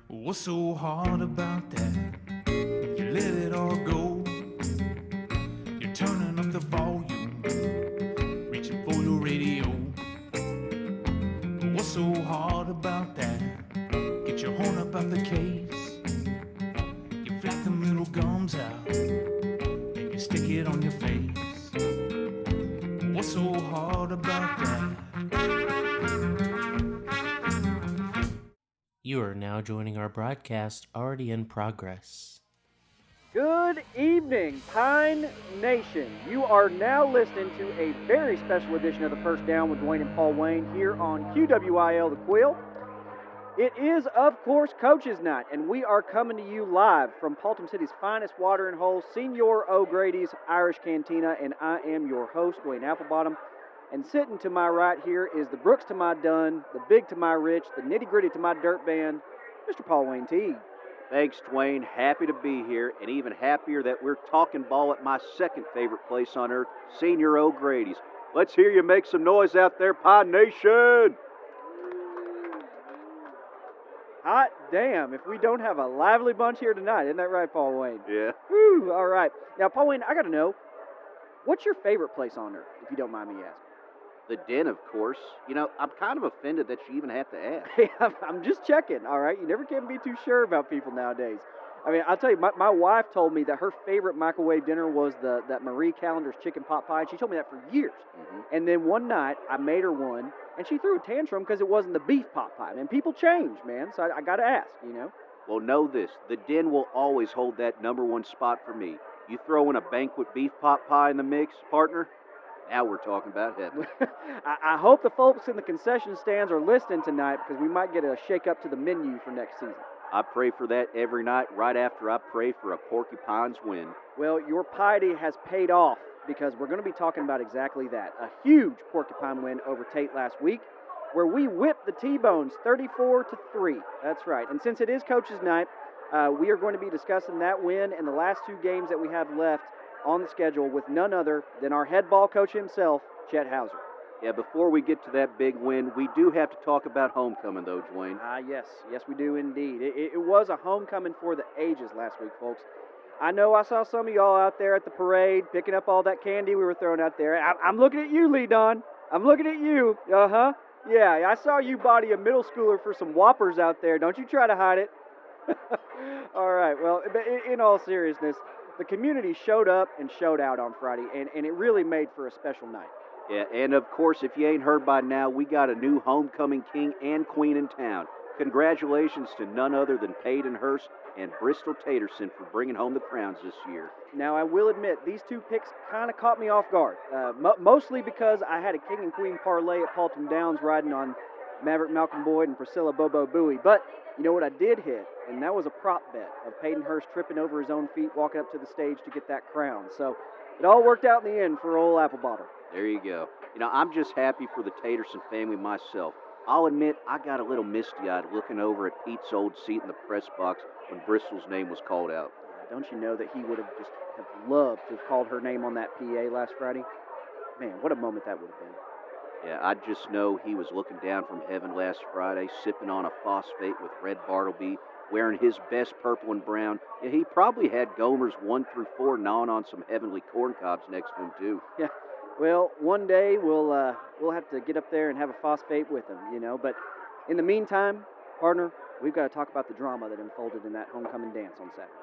What's so hard about that? You let it all go. You're turning up the volume, reaching for your radio. What's so hard about that? Get your horn up out the case. You flap them little gums out, and you stick it on your face. What's so hard about that? You are now joining our broadcast already in progress. Good evening, Pine Nation. You are now listening to a very special edition of The First Down with Dwayne and Paul Wayne here on QWIL The Quill. It is, of course, Coach's Night, and we are coming to you live from Paultom City's finest watering hole, Senor O'Grady's Irish Cantina, and I am your host, Dwayne Applebottom. And sitting to my right here is the Brooks to my Dunn, the Big to my Rich, the Nitty Gritty to my Dirt Band, Mr. Paul Wayne Teague. Thanks, Dwayne. Happy to be here, and even happier that we're talking ball at my second favorite place on earth, Senior O'Grady's. Let's hear you make some noise out there, Pine Nation! Hot damn, if we don't have a lively bunch here tonight. Isn't that right, Paul Wayne? Yeah. Woo, all right. Now, Paul Wayne, I got to know, what's your favorite place on earth, if you don't mind me asking? The Den, of course. You know, I'm kind of offended that you even have to ask. Hey, I'm just checking, all right? You never can be too sure about people nowadays. I mean, I'll tell you, my wife told me that her favorite microwave dinner was that Marie Callender's chicken pot pie, and she told me that for years. Mm-hmm. And then one night, I made her one, and she threw a tantrum because it wasn't the beef pot pie. And people change, man, so I got to ask, you know? Well, know this. The Den will always hold that number one spot for me. You throw in a banquet beef pot pie in the mix, partner, now we're talking about heaven. I hope the folks in the concession stands are listening tonight because we might get a shake-up to the menu for next season. I pray for that every night right after I pray for a Porcupine's win. Well, your piety has paid off because we're going to be talking about exactly that. A huge Porcupine win over Tate last week where we whipped the T-Bones 34-3. That's right. And since it is Coach's Night, we are going to be discussing that win and the last two games that we have left on the schedule with none other than our head ball coach himself, Chet Hauser. Yeah, before we get to that big win, we do have to talk about homecoming, though, Dwayne. Yes, we do indeed. It was a homecoming for the ages last week, folks. I know I saw some of y'all out there at the parade picking up all that candy we were throwing out there. I'm looking at you, Lee Don. I'm looking at you. Uh-huh. Yeah, I saw you body a middle schooler for some Whoppers out there. Don't you try to hide it. All right, well, in all seriousness, the community showed up and showed out on Friday, and it really made for a special night. Yeah, and of course, if you ain't heard by now, we got a new homecoming king and queen in town. Congratulations to none other than Peyton Hurst and Bristol Taterson for bringing home the crowns this year. Now, I will admit, these two picks kind of caught me off guard, mostly because I had a king and queen parlay at Paultom Downs riding on Maverick Malcolm Boyd and Priscilla Bobo Bowie. But you know what I did hit? And that was a prop bet of Peyton Hurst tripping over his own feet, walking up to the stage to get that crown. So it all worked out in the end for old Applebottom. There you go. You know, I'm just happy for the Taterson family myself. I'll admit I got a little misty-eyed looking over at Pete's old seat in the press box when Bristol's name was called out. Don't you know that he would have just loved to have called her name on that PA last Friday? Man, what a moment that would have been. Yeah, I just know he was looking down from heaven last Friday, sipping on a phosphate with Red Bartleby, wearing his best purple and brown. Yeah, he probably had Gomers 1 through 4 gnawing on some heavenly corn cobs next to him, too. Yeah, well, one day we'll have to get up there and have a phosphate with him, you know. But in the meantime, partner, we've got to talk about the drama that unfolded in that homecoming dance on Saturday.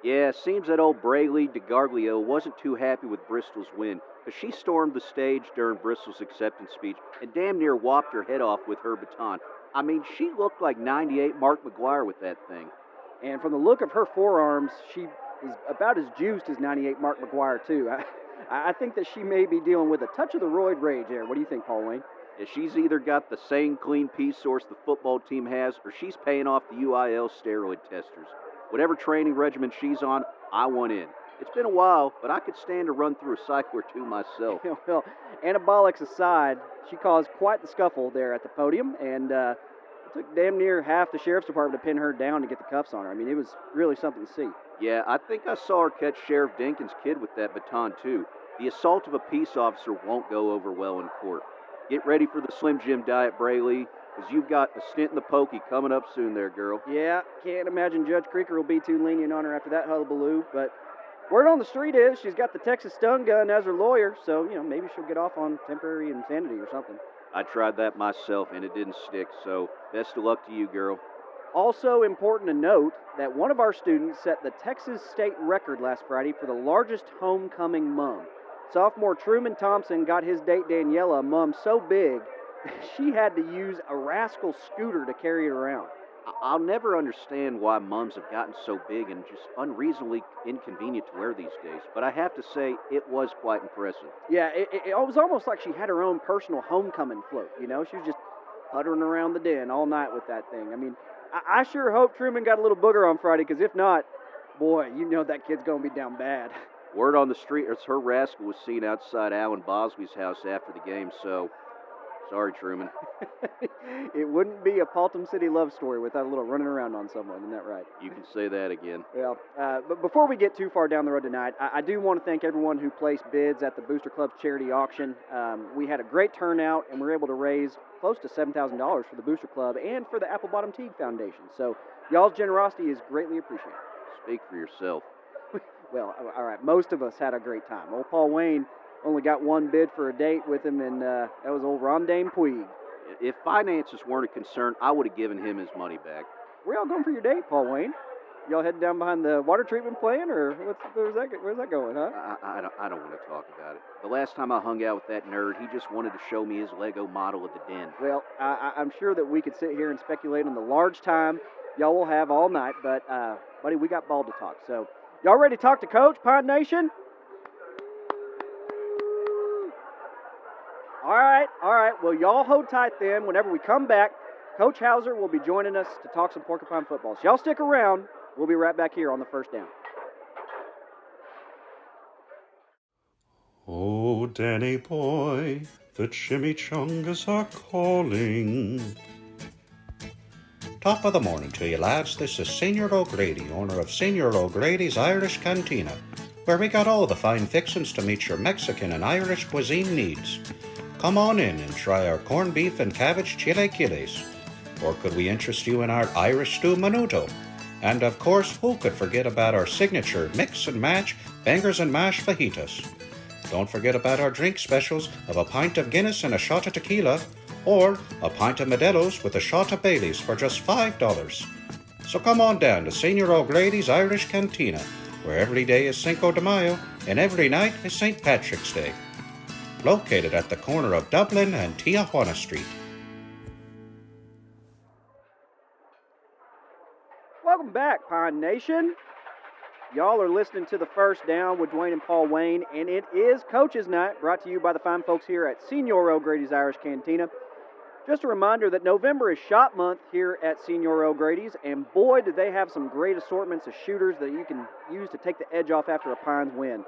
Yeah, seems that old Brayley DeGarglio wasn't too happy with Bristol's win, because she stormed the stage during Bristol's acceptance speech and damn near whopped her head off with her baton. I mean, she looked like 98 Mark McGuire with that thing. And from the look of her forearms, she is about as juiced as 98 Mark McGuire, too. I think that she may be dealing with a touch of the roid rage there. What do you think, Paul Wayne? Yeah, she's either got the same clean pea source the football team has, or she's paying off the UIL steroid testers. Whatever training regimen she's on, I want in. It's been a while, but I could stand to run through a cycle or two myself. Well, anabolics aside, she caused quite the scuffle there at the podium, and it took damn near half the sheriff's department to pin her down to get the cuffs on her. I mean, it was really something to see. Yeah, I think I saw her catch Sheriff Dinkins' kid with that baton, too. The assault of a peace officer won't go over well in court. Get ready for the Slim Jim diet, Brayley, because you've got a stint in the pokey coming up soon there, girl. Yeah, can't imagine Judge Creeker will be too lenient on her after that hullabaloo, but word on the street is she's got the Texas stun gun as her lawyer, so, maybe she'll get off on temporary insanity or something. I tried that myself, and it didn't stick, so best of luck to you, girl. Also important to note that one of our students set the Texas state record last Friday for the largest homecoming mum. Sophomore Truman Thompson got his date Daniela a mum so big she had to use a rascal scooter to carry it around. I'll never understand why mums have gotten so big and just unreasonably inconvenient to wear these days, but I have to say it was quite impressive. Yeah, it was almost like she had her own personal homecoming float, She was just puttering around the den all night with that thing. I mean, I sure hope Truman got a little booger on Friday, because if not, boy, that kid's going to be down bad. Word on the street is her rascal was seen outside Alan Bosley's house after the game, so sorry, Truman. It wouldn't be a Paultom City love story without a little running around on someone, isn't that right? You can say that again. Well, but before we get too far down the road tonight, I do want to thank everyone who placed bids at the Booster Club's charity auction. We had a great turnout, and we were able to raise close to $7,000 for the Booster Club and for the Apple Bottom Teague Foundation. So y'all's generosity is greatly appreciated. Speak for yourself. Well, all right, most of us had a great time. Old Paul Wayne only got one bid for a date with him, and that was old Rondane Puig. If finances weren't a concern, I would have given him his money back. Where y'all going for your date, Paul Wayne? Y'all heading down behind the water treatment plant, or where's that going, huh? I don't want to talk about it. The last time I hung out with that nerd, he just wanted to show me his Lego model of the den. Well, I'm sure that we could sit here and speculate on the large time y'all will have all night, but, buddy, we got ball to talk. So, y'all ready to talk to Coach, Pine Nation? All right. Well, y'all hold tight then. Whenever we come back, Coach Hauser will be joining us to talk some Porcupine football. So y'all stick around. We'll be right back here on the first down. Oh, Danny boy, the chimichangas are calling. Top of the morning to you, lads. This is Senior O'Grady, owner of Senior O'Grady's Irish Cantina, where we got all the fine fixings to meet your Mexican and Irish cuisine needs. Come on in and try our corned beef and cabbage chilaquiles. Or could we interest you in our Irish stew menudo? And of course, who could forget about our signature mix and match bangers and mash fajitas? Don't forget about our drink specials of a pint of Guinness and a shot of tequila, or a pint of Modelo's with a shot of Bailey's for just $5. So come on down to Senior O'Grady's Irish Cantina, where every day is Cinco de Mayo and every night is St. Patrick's Day. Located at the corner of Dublin and Tijuana Street. Welcome back, Pine Nation. Y'all are listening to the First Down with Dwayne and Paul Wayne, and it is Coach's Night, brought to you by the fine folks here at Senior O'Grady's Irish Cantina. Just a reminder that November is Shop Month here at Senior O'Grady's, and boy, do they have some great assortments of shooters that you can use to take the edge off after a Pines win.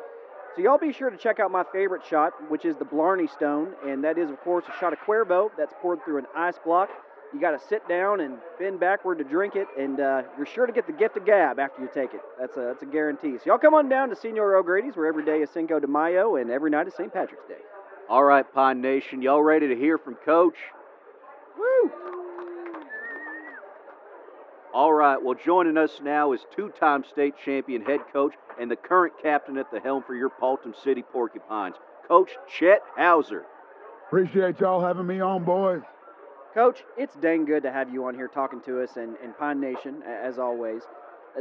So y'all be sure to check out my favorite shot, which is the Blarney Stone, and that is, of course, a shot of Cuervo that's poured through an ice block. You got to sit down and bend backward to drink it, and you're sure to get the gift of gab after you take it. That's a guarantee. So y'all come on down to Senior O'Grady's, where every day is Cinco de Mayo and every night is St. Patrick's Day. All right, Pine Nation, y'all ready to hear from Coach? Woo! All right, well, joining us now is two-time state champion head coach and the current captain at the helm for your Paultom City Porcupines, Coach Chet Hauser. Appreciate y'all having me on, boys. Coach, it's dang good to have you on here talking to us and Pine Nation, as always.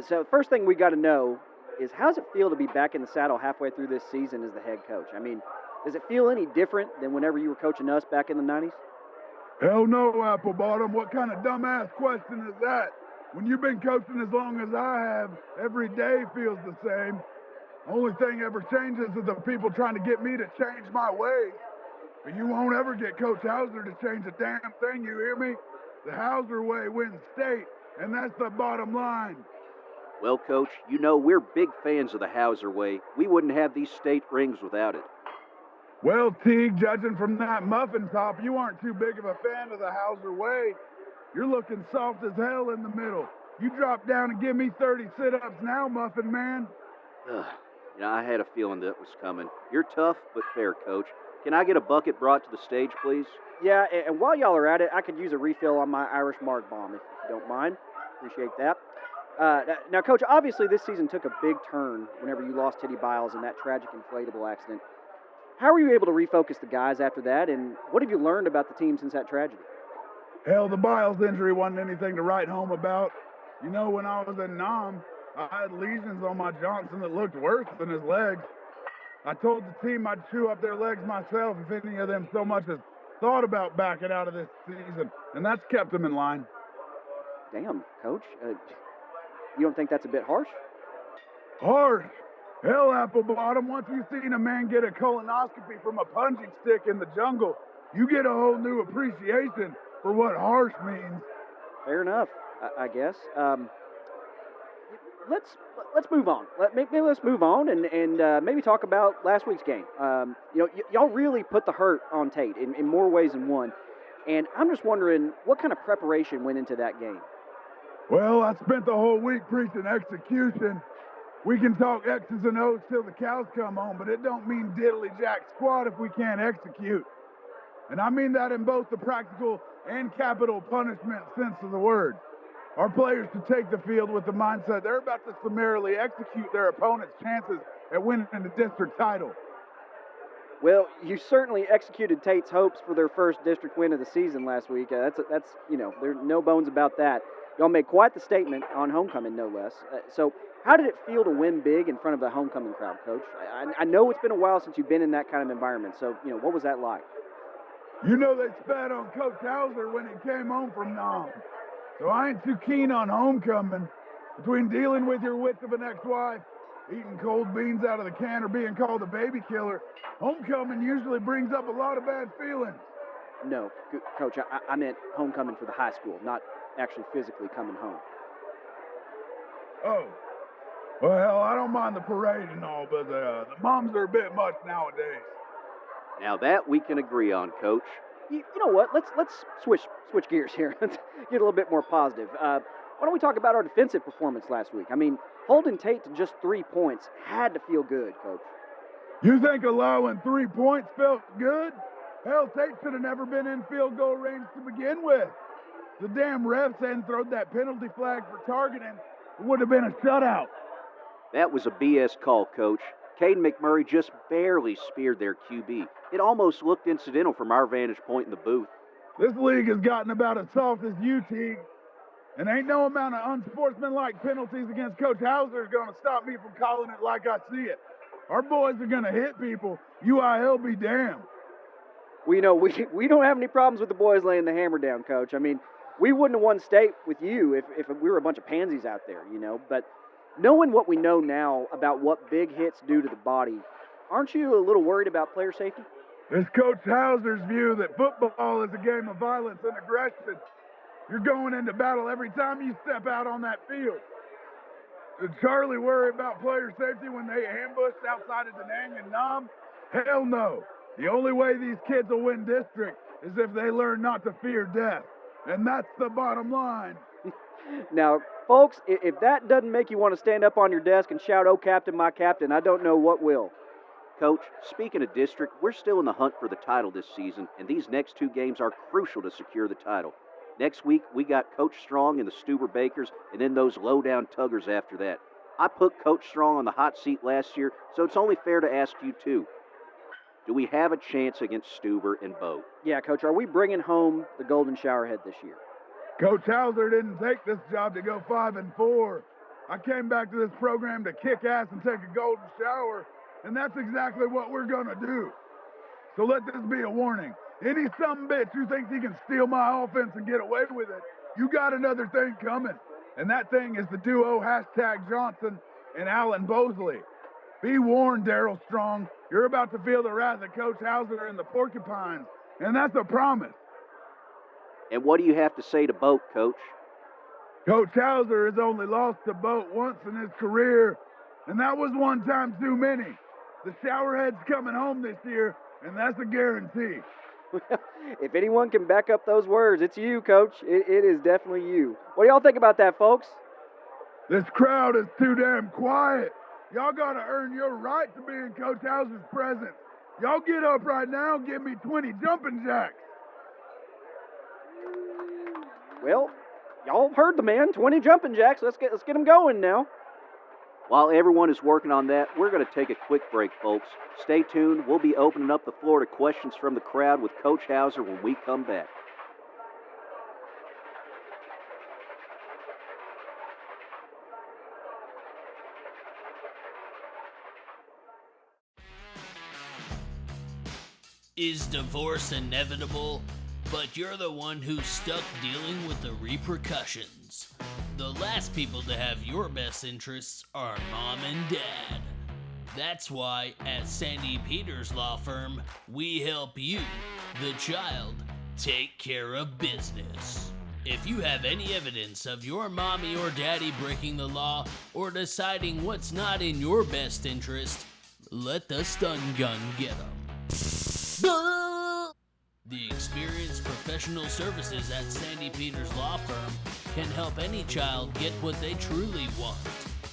So first thing we got to know is, how does it feel to be back in the saddle halfway through this season as the head coach? I mean, does it feel any different than whenever you were coaching us back in the 90s? Hell no, Applebottom. What kind of dumbass question is that? When you've been coaching as long as I have, every day feels the same. Only thing ever changes is the people trying to get me to change my ways. But you won't ever get Coach Hauser to change a damn thing, you hear me? The Hauser way wins state, and that's the bottom line. Well, Coach, you know we're big fans of the Hauser way. We wouldn't have these state rings without it. Well, Teague, judging from that muffin top, you aren't too big of a fan of the Hauser way. You're looking soft as hell in the middle. You drop down and give me 30 sit-ups now, Muffin Man. I had a feeling that was coming. You're tough but fair, Coach. Can I get a bucket brought to the stage, please? Yeah, and while y'all are at it, I could use a refill on my Irish Mark bomb if you don't mind. Appreciate that. Now, Coach, obviously this season took a big turn whenever you lost Teddy Biles in that tragic inflatable accident. How were you able to refocus the guys after that, and what have you learned about the team since that tragedy? Hell, the Biles injury wasn't anything to write home about. You know, when I was in Nam, I had lesions on my Johnson that looked worse than his legs. I told the team I'd chew up their legs myself if any of them so much as thought about backing out of this season, and that's kept them in line. Damn, Coach. You don't think that's a bit harsh? Harsh. Hell, Applebottom, once you've seen a man get a colonoscopy from a punching stick in the jungle, you get a whole new appreciation for what harsh means. Fair enough, I guess. Let's move on. Maybe let's move on and maybe talk about last week's game. Y'all really put the hurt on Tate in more ways than one, and I'm just wondering what kind of preparation went into that game. Well, I spent the whole week preaching execution. We can talk X's and O's till the cows come home, but it don't mean diddly jack squat if we can't execute. And I mean that in both the practical and capital punishment sense of the word. Our players should take the field with the mindset they're about to summarily execute their opponent's chances at winning the district title. Well, you certainly executed Tate's hopes for their first district win of the season last week. That's there's no bones about that. Y'all made quite the statement on homecoming, no less. So how did it feel to win big in front of the homecoming crowd, Coach? I know it's been a while since you've been in that kind of environment, so, what was that like? You know they spat on Coach Hauser when he came home from Nam. So I ain't too keen on homecoming. Between dealing with your wits of an ex-wife, eating cold beans out of the can, or being called a baby killer, homecoming usually brings up a lot of bad feelings. No, Coach, I meant homecoming for the high school, not actually physically coming home. Oh. Well, I don't mind the parade and all, but the moms are a bit much nowadays. Now that we can agree on, Coach. You know what? Let's switch gears here. Let's get a little bit more positive. Why don't we talk about our defensive performance last week? I mean, holding Tate to just 3 points had to feel good, Coach. You think allowing 3 points felt good? Hell, Tate should have never been in field goal range to begin with. The damn refs hadn't thrown that penalty flag for targeting. It would have been a shutout. That was a BS call, Coach. Caden McMurray just barely speared their QB. It almost looked incidental from our vantage point in the booth. This league has gotten about as soft as UT, and ain't no amount of unsportsmanlike penalties against Coach Hauser is going to stop me from calling it like I see it. Our boys are going to hit people. UIL be damned. We don't have any problems with the boys laying the hammer down, Coach. I mean, we wouldn't have won state with you if we were a bunch of pansies out there, But knowing what we know now about what big hits do to the body, aren't you a little worried about player safety? It's Coach Hauser's view that football is a game of violence and aggression. You're going into battle every time you step out on that field. Did Charlie worry about player safety when they ambushed outside of Da Nang and Nam? Hell no. The only way these kids will win district is if they learn not to fear death. And that's the bottom line. Now, folks, if that doesn't make you want to stand up on your desk and shout, "Oh, Captain, my Captain," I don't know what will. Coach, speaking of district, we're still in the hunt for the title this season, and these next 2 games are crucial to secure the title. Next week, we got Coach Strong and the Stuber Bakers, and then those low-down Tuggers after that. I put Coach Strong on the hot seat last year, so it's only fair to ask you, too. Do we have a chance against Stuber and Boat? Yeah, Coach, are we bringing home the Golden Showerhead this year? Coach Hauser didn't take this job to go 5-4. I came back to this program to kick ass and take a golden shower, and that's exactly what we're going to do. So let this be a warning. Any sumbitch who thinks he can steal my offense and get away with it, you got another thing coming. And that thing is the duo #Johnson and Alan Bosley. Be warned, Darryl Strong. You're about to feel the wrath of Coach Hauser and the Porcupines, and that's a promise. And what do you have to say to Boat, Coach? Coach Hauser has only lost to Boat once in his career, and that was one time too many. The Showerhead's coming home this year, and that's a guarantee. If anyone can back up those words, it's you, Coach. It is definitely you. What do y'all think about that, folks? This crowd is too damn quiet. Y'all got to earn your right to be in Coach Hauser's presence. Y'all get up right now and give me 20 jumping jacks. Well, y'all heard the man. 20 jumping jacks. Let's get them going now. While everyone is working on that, we're going to take a quick break, folks. Stay tuned. We'll be opening up the floor to questions from the crowd with Coach Hauser when we come back. Is divorce inevitable? But you're the one who's stuck dealing with the repercussions. The last people to have your best interests are mom and dad. That's why at Sandy Peters Law Firm, we help you, the child, take care of business. If you have any evidence of your mommy or daddy breaking the law or deciding what's not in your best interest, let the stun gun get them. The experienced professional services at Sandy Peters Law Firm can help any child get what they truly want.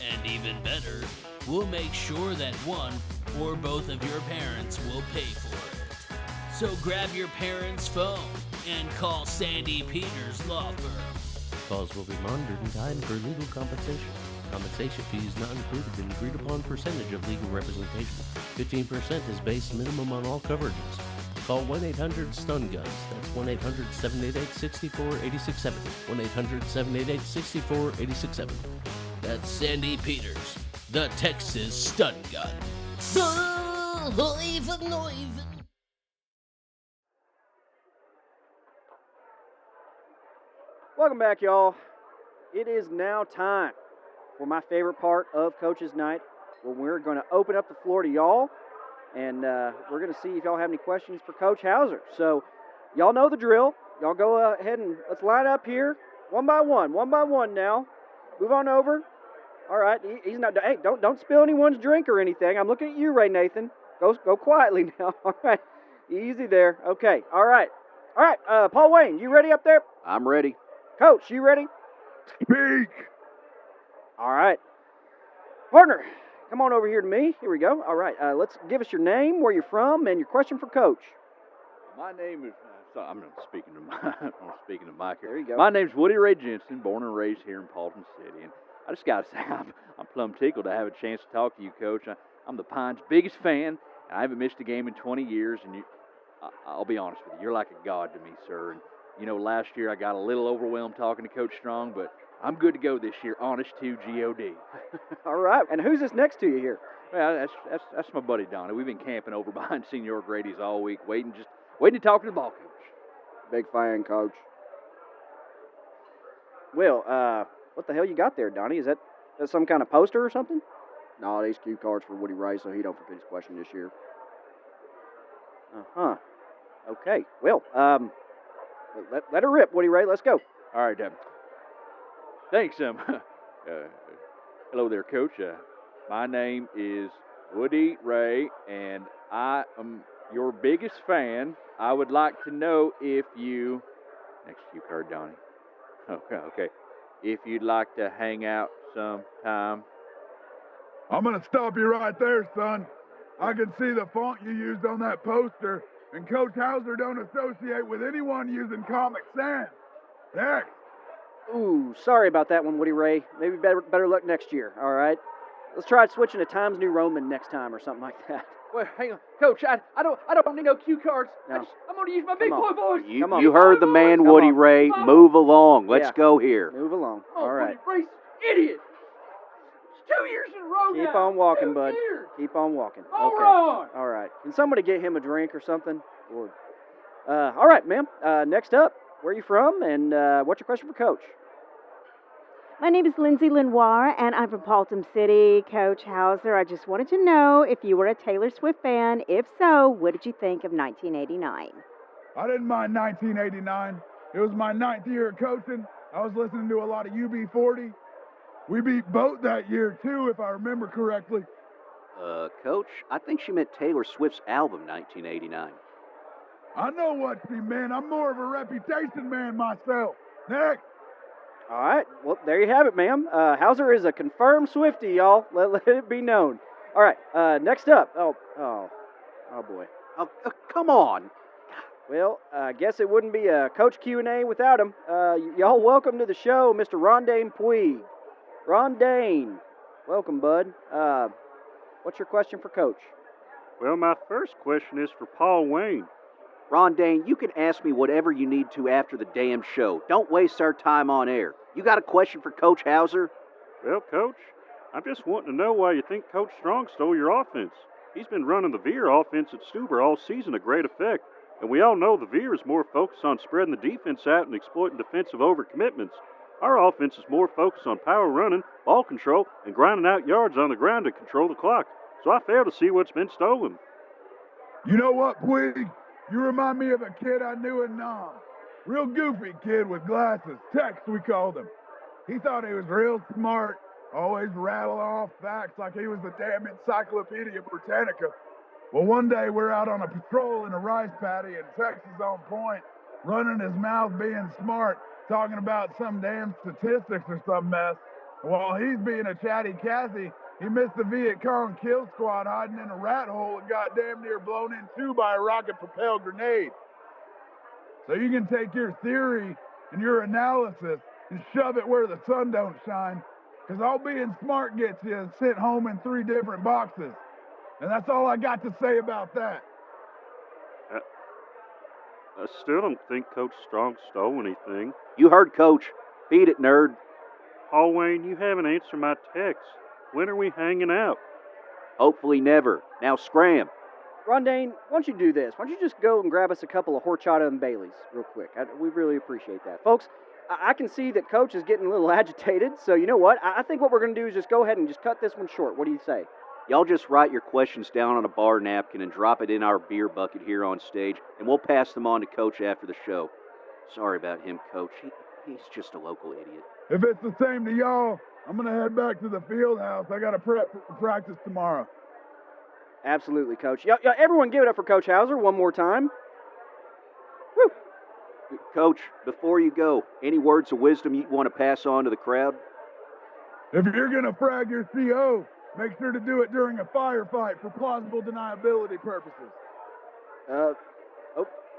And even better, we'll make sure that one or both of your parents will pay for it. So grab your parents' phone and call Sandy Peters Law Firm. Calls will be monitored and timed for legal compensation. Compensation fees not included in agreed upon percentage of legal representation. 15% is base minimum on all coverages. Call 1-800-STUN-GUNS. That's 1-800-788-648670. 1-800-788-648670. That's Sandy Peters, the Texas Stun Gun. Welcome back, y'all. It is now time for my favorite part of Coach's Night, where we're going to open up the floor to y'all, and we're going to see if y'all have any questions for Coach Hauser. So, y'all know the drill. Y'all go ahead and let's line up here, one by one now. Move on over. All right, he's not. Hey, don't spill anyone's drink or anything. I'm looking at you, Ray Nathan. Go quietly now. All right, easy there. Okay. All right. Paul Wayne, you ready up there? I'm ready. Coach, you ready? Speak. All right. Partner, come on over here to me. Here we go. All right. Let's give us your name, where you're from, and your question for Coach. My name is. I'm speaking to Mike here. There you go. My name's Woody Ray Jensen, born and raised here in Paultom City, and I just got to say I'm plumb tickled to have a chance to talk to you, Coach. I'm the Pines' biggest fan, and I haven't missed a game in 20 years. And I'll be honest with you, you're like a god to me, sir. And last year I got a little overwhelmed talking to Coach Strong, but I'm good to go this year, honest to God. All right. And who's this next to you here? Well, that's my buddy Donnie. We've been camping over behind Senior O'Grady's all week, waiting to talk to the ball coach. Big fan, Coach. Well, what the hell you got there, Donnie? Is that some kind of poster or something? No, these cue cards for Woody Ray, so he don't forget his question this year. Uh-huh. Okay. Well, let her rip, Woody Ray. Let's go. All right, thanks. Hello there, Coach. My name is Woody Ray, and I am your biggest fan. I would like to know if you... Next cue card, Donnie. Okay. If you'd like to hang out sometime. I'm going to stop you right there, son. I can see the font you used on that poster, and Coach Hauser don't associate with anyone using Comic Sans. Next. Ooh, sorry about that one, Woody Ray. Maybe better luck next year, all right? Let's try switching to Times New Roman next time or something like that. Well, hang on. Coach, I don't need no cue cards. No. I'm going to use my big boy voice. You heard the man, Woody Ray. Move along. Let's go here. Move along. All right. Woody Ray's idiot. It's 2 years in a row now. Keep on walking, 2 bud. years. Keep on walking. All Okay. right. All right. Can somebody get him a drink or something? Lord. All right, ma'am. Next up, where are you from, and what's your question for Coach? My name is Lindsay Lenoir, and I'm from Paultom City. Coach Hauser, I just wanted to know if you were a Taylor Swift fan. If so, what did you think of 1989? I didn't mind 1989. It was my 9th year of coaching. I was listening to a lot of UB40. We beat Boat that year, too, if I remember correctly. Coach, I think she meant Taylor Swift's album, 1989. I know what she meant. I'm more of a reputation man myself. Next. All right. Well, there you have it, ma'am. Hauser is a confirmed Swiftie, y'all. Let it be known. All right. Next up. Oh, boy. Oh, come on. Well, I guess it wouldn't be a Coach Q&A without him. Y'all welcome to the show, Mr. Rondane Puig. Rondane, welcome, bud. What's your question for Coach? Well, my first question is for Paul Wayne. Rondane, you can ask me whatever you need to after the damn show. Don't waste our time on air. You got a question for Coach Hauser? Well, Coach, I'm just wanting to know why you think Coach Strong stole your offense. He's been running the Veer offense at Stuber all season to great effect, and we all know the Veer is more focused on spreading the defense out and exploiting defensive overcommitments. Our offense is more focused on power running, ball control, and grinding out yards on the ground to control the clock. So I fail to see what's been stolen. You know what, Puig? You remind me of a kid I knew in Nam. Real goofy kid with glasses. Tex, we called him. He thought he was real smart, always rattle off facts like he was the damn Encyclopedia Britannica. Well, one day we're out on a patrol in a rice paddy, and Tex is on point, running his mouth being smart, talking about some damn statistics or some mess. While he's being a chatty Cathy, he missed the Viet Cong kill squad hiding in a rat hole and got damn near blown in two by a rocket-propelled grenade. So you can take your theory and your analysis and shove it where the sun don't shine, because all being smart gets you is sent home in 3 different boxes. And that's all I got to say about that. I still don't think Coach Strong stole anything. You heard Coach. Beat it, nerd. Paul Wayne, you haven't answered my text. When are we hanging out? Hopefully never. Now scram. Rondane, why don't you do this? Why don't you just go and grab us a couple of horchata and Baileys real quick? We really appreciate that. Folks, I can see that Coach is getting a little agitated, so you know what? I think what we're going to do is just go ahead and just cut this one short. What do you say? Y'all just write your questions down on a bar napkin and drop it in our beer bucket here on stage, and we'll pass them on to Coach after the show. Sorry about him, Coach. He's just a local idiot. If it's the same to y'all, I'm going to head back to the field house. I got to prep for practice tomorrow. Absolutely, Coach. Everyone give it up for Coach Hauser one more time. Woo! Coach, before you go, any words of wisdom you want to pass on to the crowd? If you're going to frag your CO, make sure to do it during a firefight for plausible deniability purposes.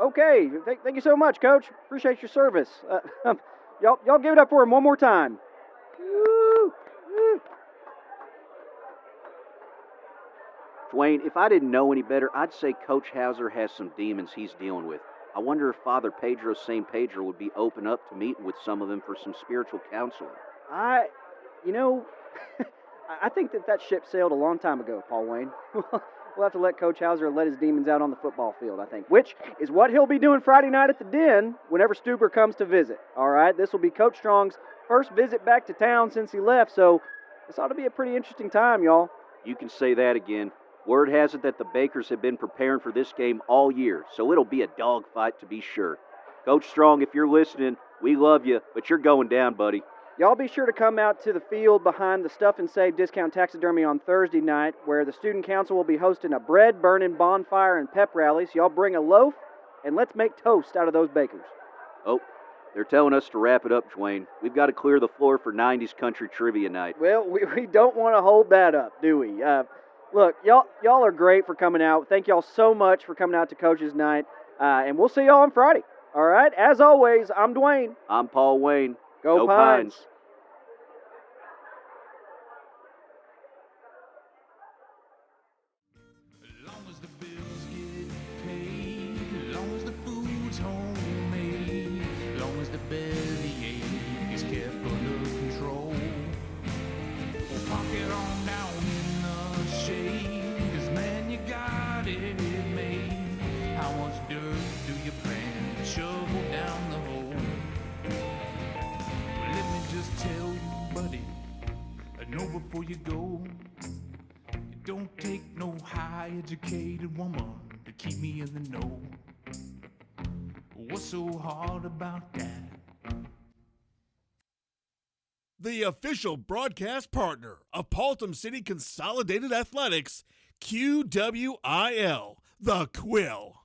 Okay. Thank you so much, Coach. Appreciate your service. Y'all give it up for him one more time. Woo! Woo! Dwayne, if I didn't know any better, I'd say Coach Hauser has some demons he's dealing with. I wonder if Father Pedro St. Pedro would be open up to meeting with some of them for some spiritual counseling. I think that ship sailed a long time ago, Paul Wayne. We'll have to let Coach Hauser let his demons out on the football field, I think, which is what he'll be doing Friday night at the Den whenever Stuber comes to visit. All right, this will be Coach Strong's first visit back to town since he left, so this ought to be a pretty interesting time, y'all. You can say that again. Word has it that the Bakers have been preparing for this game all year, so it'll be a dogfight to be sure. Coach Strong, if you're listening, we love you, but you're going down, buddy. Y'all be sure to come out to the field behind the Stuff and Save Discount Taxidermy on Thursday night, where the Student Council will be hosting a bread-burning bonfire and pep rally, so y'all bring a loaf, and let's make toast out of those bakers. Oh, they're telling us to wrap it up, Dwayne. We've got to clear the floor for 90s Country Trivia Night. Well, we don't want to hold that up, do we? Look, y'all are great for coming out. Thank y'all so much for coming out to Coach's Night, and we'll see y'all on Friday. All right? As always, I'm Dwayne. I'm Paul Wayne. Go Pines. Bellyache is kept under control. Pocket on down in the shade, 'cause man, you got it made. How much dirt do you plan to shovel down the hole? Well, let me just tell you, buddy, know before you go, it don't take no high-educated woman to keep me in the know. What's so hard about that? The official broadcast partner of Paultom City Consolidated Athletics, QWIL, The Quill.